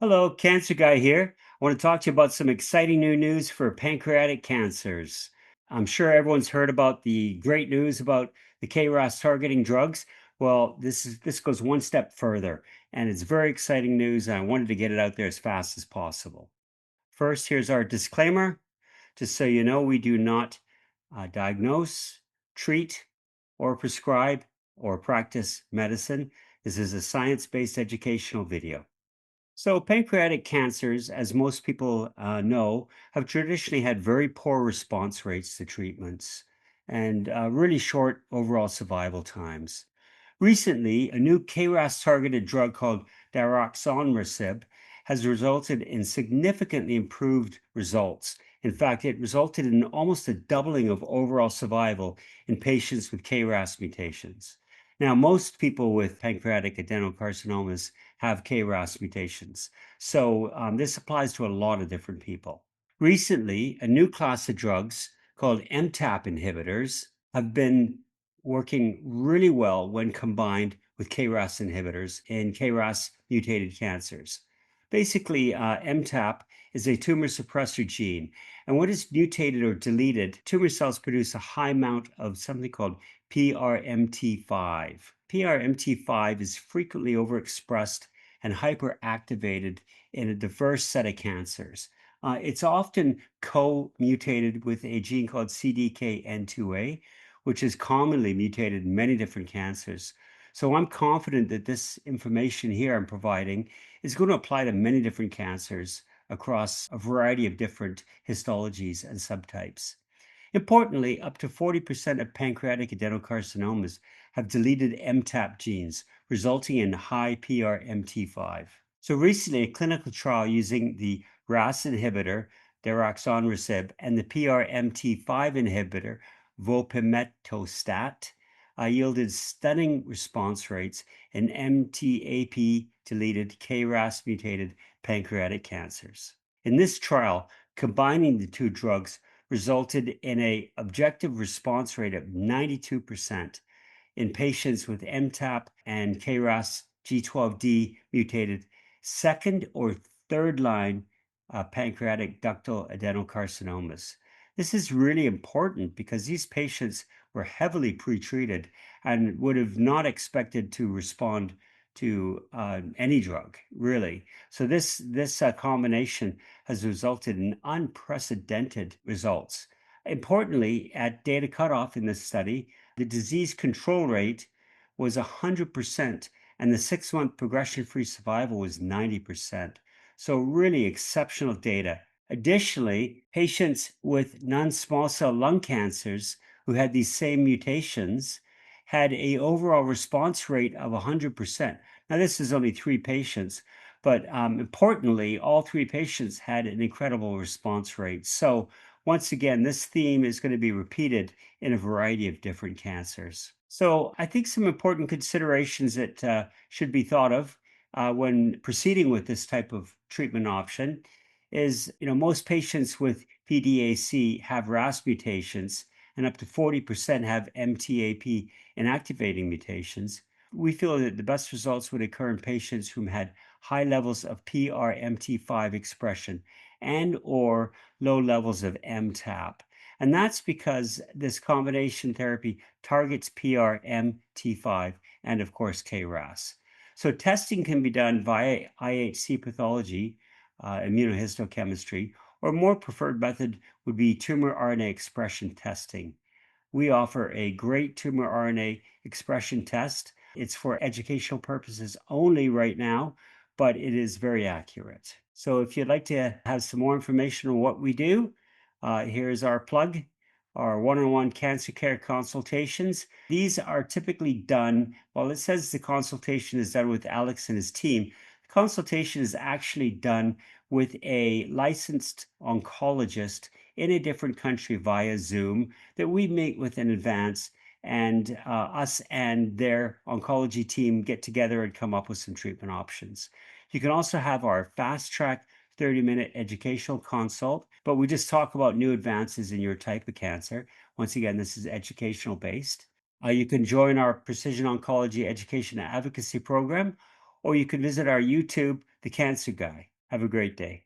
Hello, Cancer Guy here. I want to talk to you about some exciting new news for pancreatic cancers. I'm sure everyone's heard about the great news about the KRAS targeting drugs. Well, this goes one step further, and it's very exciting news, and I wanted to get it out there as fast as possible. First, here's our disclaimer. Just so you know, we do not diagnose, treat, or prescribe or practice medicine. This is a science-based educational video. So, pancreatic cancers, as most people know, have traditionally had very poor response rates to treatments and really short overall survival times. Recently, a new KRAS targeted drug called daraxonrasib has resulted in significantly improved results. In fact, it resulted in almost a doubling of overall survival in patients with KRAS mutations. Now, most people with pancreatic adenocarcinomas have KRAS mutations. So, this applies to a lot of different people. Recently, a new class of drugs called MTAP inhibitors have been working really well when combined with KRAS inhibitors in KRAS mutated cancers. Basically, MTAP is a tumor suppressor gene, and when it's mutated or deleted, tumor cells produce a high amount of something called PRMT5. PRMT5 is frequently overexpressed and hyperactivated in a diverse set of cancers. It's often co-mutated with a gene called CDKN2A, which is commonly mutated in many different cancers. So I'm confident that this information here I'm providing is going to apply to many different cancers across a variety of different histologies and subtypes. Importantly, up to 40% of pancreatic adenocarcinomas have deleted MTAP genes, resulting in high PRMT5. So recently, a clinical trial using the RAS inhibitor, daraxonrasib, and the PRMT5 inhibitor, vopimetostat, yielded stunning response rates in MTAP-deleted KRAS mutated pancreatic cancers. In this trial, combining the two drugs resulted in an objective response rate of 92% in patients with MTAP and KRAS G12D mutated second or third line pancreatic ductal adenocarcinomas. This is really important because these patients were heavily pretreated and would have not expected to respond to any drug, really. So this combination has resulted in unprecedented results. Importantly, at data cutoff in this study, the disease control rate was 100%, and the 6-month progression-free survival was 90%. So really exceptional data. Additionally, patients with non-small cell lung cancers who had these same mutations had a overall response rate of 100%. Now, this is only 3 patients, but importantly, all 3 patients had an incredible response rate. So once again, this theme is going to be repeated in a variety of different cancers. So I think some important considerations that should be thought of when proceeding with this type of treatment option is, most patients with PDAC have RAS mutations, and up to 40% have MTAP inactivating mutations. We feel that the best results would occur in patients who had high levels of PRMT5 expression and or low levels of MTAP. And that's because this combination therapy targets PRMT5 and, of course, KRAS. So testing can be done via IHC pathology, immunohistochemistry, or a more preferred method would be tumor RNA expression testing. We offer a great tumor RNA expression test. It's for educational purposes only right now, but it is very accurate. So if you'd like to have some more information on what we do, here's our plug, our one-on-one cancer care consultations. These are typically done, well, it says the consultation is done with Alex and his team. The consultation is actually done with a licensed oncologist in a different country via Zoom that we meet with in advance, and us and their oncology team get together and come up with some treatment options. You can also have our fast track 30-minute educational consult, but we just talk about new advances in your type of cancer. Once again, this is educational based. You can join our Precision Oncology Education and Advocacy Program, or you can visit our YouTube the cancer guy. Have a great day.